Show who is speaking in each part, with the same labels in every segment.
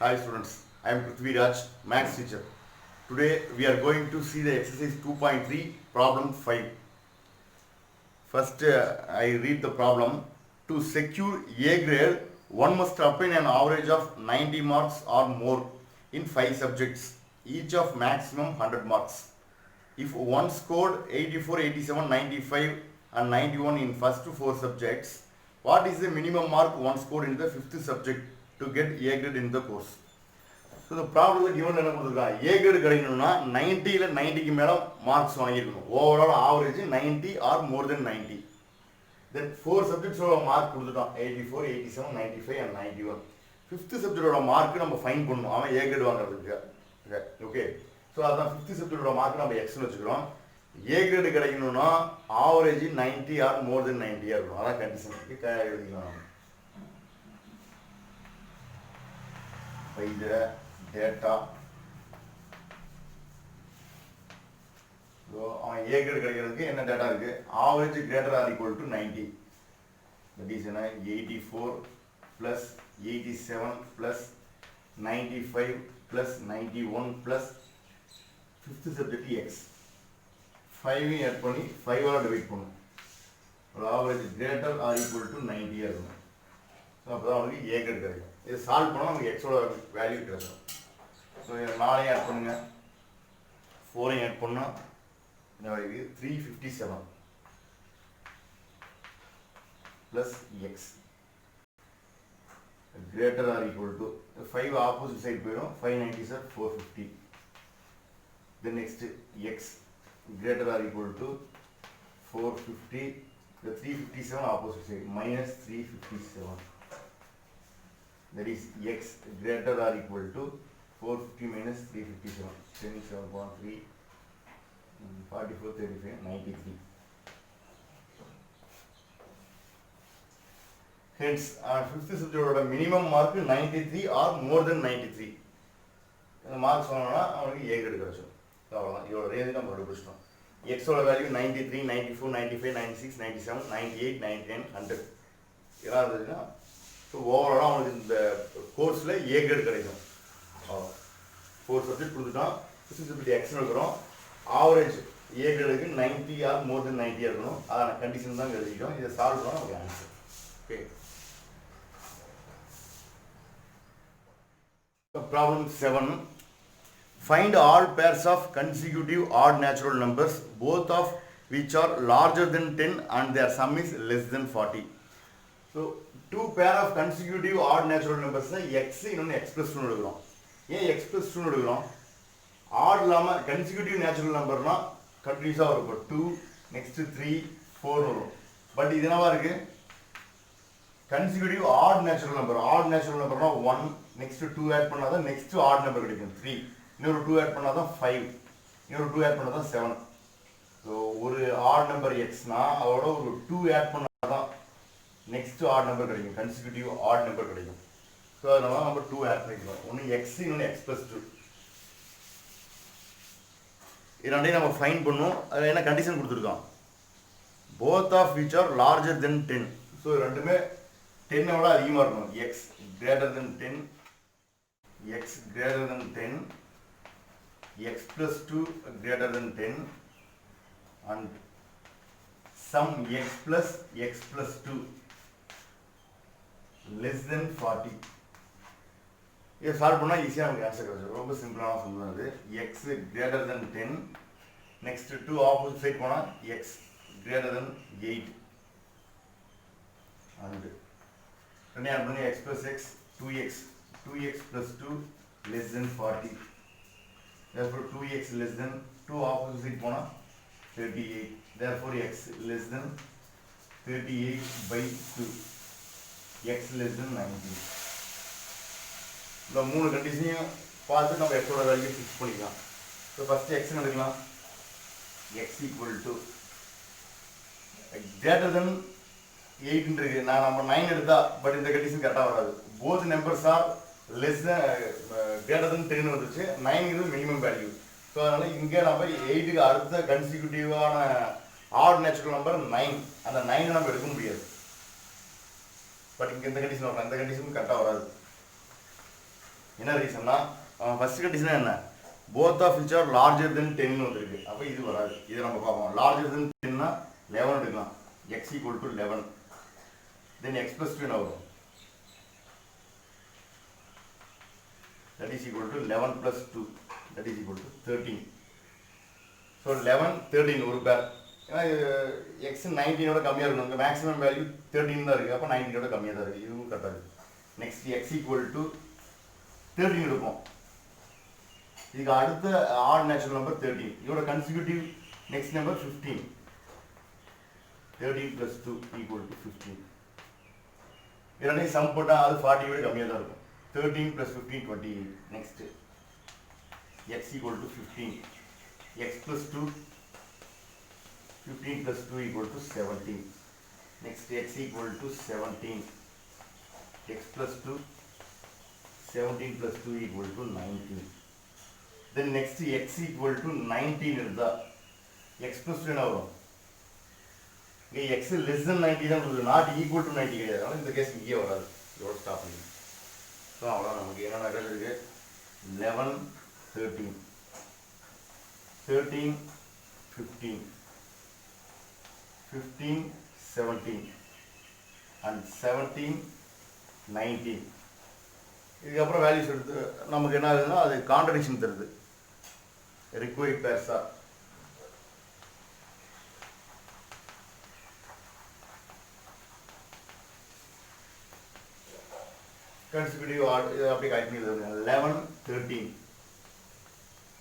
Speaker 1: Hi students, I am Prithvi Raj, Maths teacher. Today we are going to see the exercise 2.3 problem 5. First I read the problem. To secure A grade, one must obtain an average of 90 marks or more in 5 subjects, each of maximum 100 marks. If one scored 84, 87, 95 and 91 in first 4 subjects, what is the minimum mark one scored in the 5th subject to get A grade in the course? So இந்த ப்ராப்ளத்தில் given என்ன கொடுத்துருக்காங்க, A grade கிடைக்கணும்னா 90ல் 90க்கு மேலே marks வாங்கியிருக்கணும். Overall average 90 R மோர் தென் 90. தென் 4 சப்ஜெக்ட்ஸோட mark கொடுத்துட்டோம், 84, 87, 95 and 91. 5th சப்ஜெக்டோட mark நம்ம fine பண்ணணும், அவன் ஏ கிரேடு வாங்குறதுக்கு. ஓகே, ஸோ அதான் 5th சப்ஜெக்டோட மார்க் நம்ம எக்ஸ்னு வச்சுக்கிறோம். ஏ கிரேடு கிடைக்கணும்னா ஆவரேஜ் 90 ஆர் மோர் தென் 90 இருக்கணும். அதான் கண்டிஷனுக்கு எழுதிக்கலாம். by the data. So அவன் A grade கிடைக்கிறதுக்கு என்ன டேட்டா இருக்கு, average greater or equal to 90, that is 84 plus 87 plus 95 plus 91 plus 5th subject x 5 add பண்ணி 5 ஆல டிவைட் பண்ணும். average greater or equal to 90 இருக்கும். ஸோ அப்போ தான் அவனுக்கு A grade கிடைக்கும். இது சால்வ் பண்ணால் நமக்கு எக்ஸோட வேல்யூ கிடைக்கும். ஸோ இதில் 4 ஆட் பண்ணுங்க, 4 ஆட் பண்ணால் என்ன வரைக்கும் 357 plus x greater or equal to 5 opposite side போயிடும், 590 சார் 450. Then next x greater or equal to 450, the 357 opposite side minus 357. That is x greater or equal to 450 minus 357, 27.3, 44, 35, 93. Hence, 5th subject minimum mark 93 or more than 93. இந்த marks சொன்னோம்னா அவனுக்கு A grade கிடைச்சோம். அவ்வளோதான், இதோட range நம்ம கண்டுபிடிச்சிட்டோம். எக்ஸோட value 93, 94, 95, 96, 97, 98, 99, 100 இதெல்லாம் இருந்துச்சுன்னா ஸோ ஓவராலாக அவனுக்கு இந்த கோர்ஸில் ஏ கிரேடு கிடைக்கும். அவ்வளோ 4 சப்ஜெக்ட் கொடுத்துட்டோம், 5th சப்ஜெக்ட் எக்ஸ்னு இருக்கிறோம். ஆவரேஜ் ஏ கிரேடுக்கு 90 ஆர் மோர் தென் 90 இருக்கணும். அதான கண்டிஷன் தான் எழுதிக்கிட்டோம். இதை சால்வ் பண்ணால் நமக்கு answer. Okay, problem 7. Find all pairs of consecutive odd natural numbers, both of which are larger than 10 and their sum is less than 40. So, two pair of consecutive odd natural numbers x இன்னொன்று x plus 2 எடுக்கிறோம். ஏன் x plus 2 எடுக்கிறோம்? odd இல்லாமல் consecutive natural numberனா கண்டினியூஸாக வரும். இப்போ 2, next 3, 4 வரும். But இது என்னவா இருக்கு, consecutive odd natural number. odd natural numberனா 1, next 2 ஆட் பண்ணாதான் next odd number கிடைக்கும் 3, இன்னொரு 2 ஆட் பண்ணால் தான் 5, இன்னொரு 2 ஆட் பண்ணால் தான் 7. ஸோ ஒரு ஆட் நம்பர் எக்ஸ்னா அதோட ஒரு 2 ஆட் பண்ணால் தான் நெக்ஸ்ட் ஆட் நம்பர் கிடைக்கும், கன்சிக்யூட்டிவ் ஆட் நம்பர் கிடைக்கும். ஸோ அதனால நம்ம 2 ஆட் பண்ணிக்கலாம். ஒன்று எக்ஸ், இன்னொன்று எக்ஸ் ப்ளஸ் 2. இது ரெண்டையும் நம்ம ஃபைன் பண்ணும். அதில் என்ன கண்டிஷன் கொடுத்துருக்கோம், both of which are larger than 10. So ரெண்டுமே 10 விட அதிகமாக இருக்கணும். X greater than 10, x greater than 10, x plus 2 greater than 10 and sum x plus 2 less than 40. இதை சால்வ் பண்ணால் ஈஸியாக நமக்கு ஆன்சர் கிடைச்சிடும். ரொம்ப சிம்பிளான சொல்லுறது. x greater than 10, next 2 opposite side போனால் x greater than 8 and ரெண்டு ஆட் பண்ணி x plus x 2x plus 2 less than 40. Therefore 2x less than 2 opposite pona 38. Therefore x less than 38 by 2. x less than 19. இந்த மூணு கண்டிஷனையும் பார்த்து நம்ம x ஓட value fix பண்ணிக்கலாம். So first x எடுக்கலாம். x equal to greater than 8 இருக்கு. நான் நம்ம 9 எடுத்தா பட் இந்த கண்டிஷன் கரெக்டாக வராது. Both numbers are less than greater than 10 வந்துச்சு. 9 இது மினிமம் வேல்யூ. ஸோ அதனால இங்கே நம்ம 8க்கு அடுத்த கன்சிக்யூட்டிவான ஆட் நேச்சுரல் நம்பர் 9. அந்த 9 நம்ம எடுக்க முடியாது. பட் இங்கே இந்த கண்டிஷன் வரலாம், இந்த கண்டிஷன் கரெக்டாக வராது. என்ன ரீசன்னா ஃபர்ஸ்ட் கண்டிஷன் என்ன, both of which are larger than 10 வந்திருக்கு. அப்போ இது வராது. இதை நம்ம பார்ப்போம். larger than 10னா 11 எடுக்கலாம். x equal to 11. then x plus 2 என்ன வரும், that is equal to 11 plus 2, that is equal to 13. so 11 13 ஒரு பேர். ஏன்னா x 19ஓட கம்மியாக இருக்கணும். உங்கள் மேக்ஸிமம் வேல்யூ 13 தான் இருக்குது. அப்போ 19ஓட கம்மியாக தான் இருக்குது. இதுவும் கரெக்டாக இருக்குது. நெக்ஸ்ட் x equal to 13 எடுப்போம். இதுக்கு அடுத்த ஆட் நேச்சுரல் நம்பர் 13. இதோட consecutive next number 15. 13 plus 2 equal to 15. இரண்டையும் சம் போட்டால் அது 40 விட கம்மியாக தான் இருக்கும். 13 plus 15 28. Next x equal to 15. x plus 2 15 plus 2 equal to 17. Next x equal to 17. x plus 2 17 plus 2 equal to 19. Then next x equal to 19 இருந்தா x plus 2 என்ன வரும், இங்கே x less than 90 தான் கொடுக்குது, not equal to 90 கிடையாது. அதனால இந்த case இங்கே வராது. இதோட ஸ்டாப் பண்ணி. ஸோ அவ்வளோ நமக்கு என்னென்ன இருக்கு, 11 13 13 15 15 17 and 17 19. இதுக்கப்புறம் வேல்யூஸ் எடுத்து நமக்கு என்ன ஆகுதுன்னா அது கான்ட்ரடிக்ஷன் தருது. ரிக்வயர்ட் பேர்ஸா கன்சிக்யூட்டிவ் ஆட் இது அப்படியே கால்குலேட் பண்ணுங்க. 11 13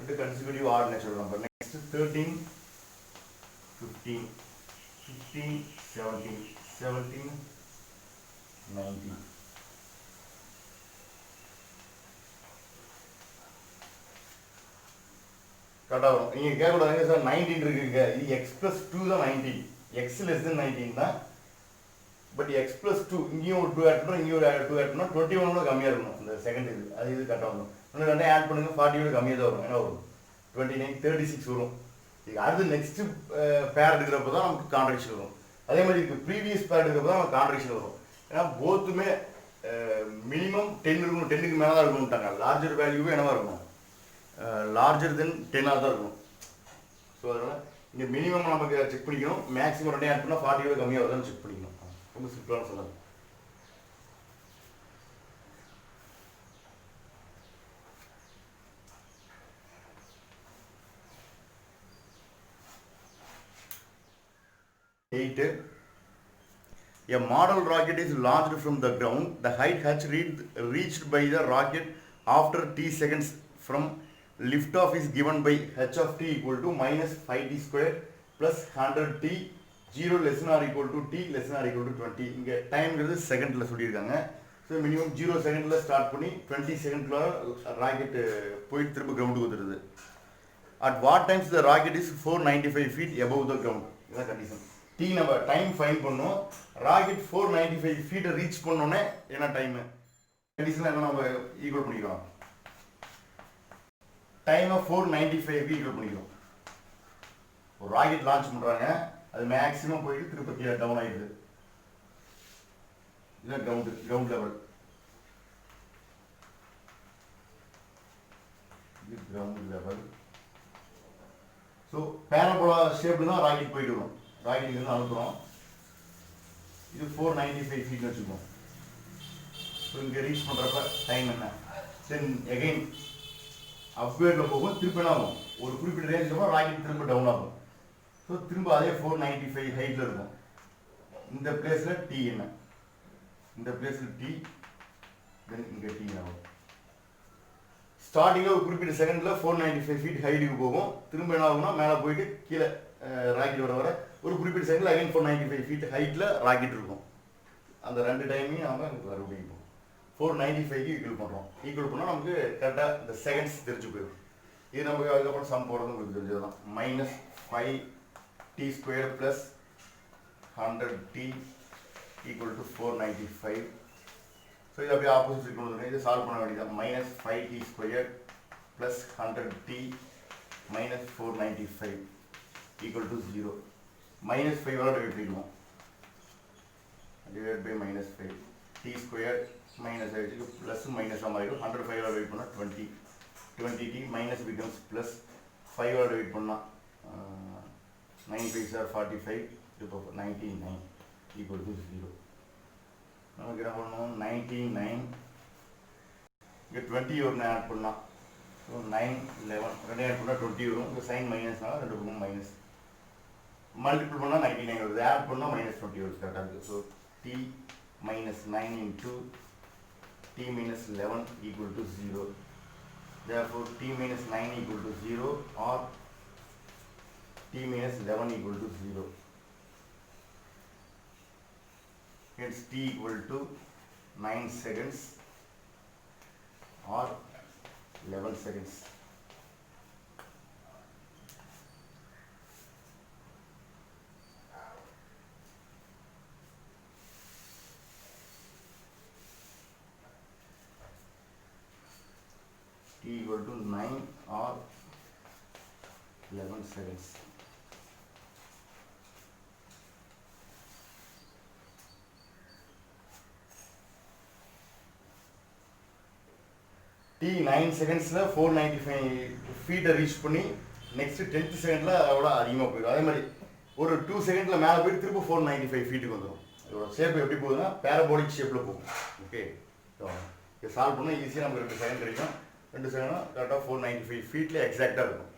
Speaker 1: இது consecutive add natural number. Next 13 15 15 17 17 19. கரெக்டாக வரும். நீங்கள் கேட்கக்கூடாதுங்க சார் 19 இருக்குங்க, இது எக்ஸ் ப்ளஸ் 2 தான் 19, எக்ஸ் லெஸ் தென் 19 தான். பட் எக்ஸ் ப்ளஸ் 2 இங்கேயும் ஒரு 2 ஆட் பண்ணுறோம், இங்கேயும் ஒரு 2 ஆட் பண்ணோம், 21 கம்மியாக இருக்கணும் இந்த செகண்ட் இது. அது இது கரெக்டாக வரும். இன்னும் ரெண்டையும் ஆட் பண்ணுங்க, 40 கம்மியாக தான் வரும். என்ன வரும், 29 36 வரும். இது அடுத்து நெக்ஸ்ட் பேர் எடுக்கிறப்ப தான் நமக்கு கான்ட்ராக்ஷன் வரும். அதே மாதிரி இதுக்கு ப்ரீவியஸ் பேர் எடுக்கிறப்ப தான் நமக்கு கான்ட்ராக்ஷன் வரும். ஏன்னா போத்துமே மினிமம் 10 இருக்கணும், 10க்கு மேலே தான் இருக்கணும்ட்டாங்க. லார்ஜர் வேல்யூவே என்னவா இருக்கணும், லார்ஜர் தென் 10ஆக தான் இருக்கணும். ஸோ அதனால் இங்கே மினிமம் நமக்கு செக் பண்ணிக்கணும், மேக்ஸிமம் ரெண்டையும் ஆட் பண்ணால் 40 கம்மியாக வருதான்னு செக் பண்ணிக்கணும். ரொம்ப சிம்பிளான சொல்லாது. A model rocket is launched from the ground. The height h reached by the rocket after t seconds from liftoff is given by h of t equal to minus 5t square plus 100t 0 less than or equal to t less than or equal to 20. இங்கே டைம்ங்கிறது செகண்டில் சொல்லியிருக்காங்க. So minimum 0 செகண்டில் start பண்ணி 20 செகண்டில் rocket போயிட்டு திரும்ப கிரவுண்டுக்கு வந்துடுது. At what times the rocket is 495 feet above the ground. இதுதான் கண்டிஷன். டி நம்ம டைம் ஃபைன் பண்ணோம், ராக்கெட் 495 feet ரீச் பண்ணோன்னே என்ன டைமு கண்டிஷனில் என்ன நம்ம ஈக்குவல் பண்ணிக்கிறோம், டைமை 495 ஈக்குவல் பண்ணிக்கிறோம். ஒரு ராக்கெட் லான்ச் பண்ணுறாங்க, அது மேக்ஸிமம் போயிட்டு திருப்பி கீழே டவுன் ஆகிடுது. இதுதான் கிரவுண்ட் லெவல். இது கிரவுண்ட் லெவல். ஸோ பேரபோலா ஷேப்ல தான் ராக்கெட் போயிட்டு வரும். ராக்கெட் இருந்து அனுப்புகிறோம். இது 495 feet வச்சுக்கோம். ஸோ இங்கே ரீச் பண்ணுறப்ப டைம் என்ன, தென் எகைன் அப்வேர்டில் போகும், திருப்பி என்ன ஆகும், ஒரு குறிப்பிட்ட ரேஞ்சுக்கு அப்புறம் ராக்கெட் திரும்ப டவுன் ஆகும். ஸோ திரும்ப அதே 495 ஹைட்டில் இருக்கும். இந்த பிளேஸில் டி என்ன, இந்த பிளேஸில் டி, தென் இங்கே டி ஆகும். ஸ்டார்டிங்கில் ஒரு குறிப்பிட்ட செகண்டில் 495 feet ஹைட்டுக்கு போகும், திரும்ப என்ன ஆகும்னா மேலே போயிட்டு கீழே ராக்கெட் வர ஒரு குறிப்பிட்ட செகண்டில் அகைன் 495 feet ஹைட்டில் ராக்கெட் இருக்கும். அந்த ரெண்டு டைமையும் நம்ம மறுபடியும் 495க்கு ஈக்குவல் பண்ணுறோம். ஈக்குவல் பண்ணால் நமக்கு கரெக்டாக இந்த செகண்ட்ஸ் தெரிஞ்சு போயிடும். இது நமக்கு அதுக்கப்புறம் சம் போடுறது உங்களுக்கு தெரிஞ்சது தான். minus 5t square plus 100t equal to 495. So இது அப்படியே ஆப்போசிட் கொண்டு வந்து இது சால்வ் பண்ண வேண்டியது. minus 5t square plus 100t minus 495 equal to 0. minus 5 divide பண்ணிடுவோம், divide by minus 5. t square minus ஆகிடுச்சு ப்ளஸ் மைனஸாக மாறிடும் 105 வெயிட் பண்ணால் 20 20t minus becomes plus 5 wait பண்ணால் 9 5 are 45 இப்போ 99 ஈக்குவல் டு 0 நமக்கு என்ன பண்ணணும் 99 இங்கே 20 ஒன்று ஆட் பண்ணால் ஸோ 9 11 ரெண்டு ஆட் பண்ணால் 20 வரும் இங்கே சைன் மைனஸ்னால ரெண்டு பக்கம் மைனஸ் மல்டிபிள் பண்ணால் 99 வருது ஆட் பண்ணால் மைனஸ் 20 வருது கரெக்டாக இருக்குது so t minus 9 into t minus 11 equal to 0. Therefore, t minus 9 equal to 0 or t minus 11 equal to 0. Hence, t equal to 9 seconds or 11 seconds. T equal to 9 or 11 seconds. T 9 seconds 495 feet reach பண்ணி next 10th secondல அதோட அதிகமாக போயிடும் அதே மாதிரி ஒரு 2 செகண்ட்ல மேலே போயிட்டு திரும்ப 495 ஃபீட்டுக்கு வந்துடும் இதோட ஷேப் எப்படி போகுதுன்னா பேரபோலிக் ஷேப்பில் போகும் ஓகே இதை சால்வ் பண்ணால் ஈஸியாக நமக்கு 2 செகண்ட் கிடைக்கும் 2 செகண்ட் கரெக்டாக 495 ஃபீட்ல எக்ஸாக்டாக இருக்கும்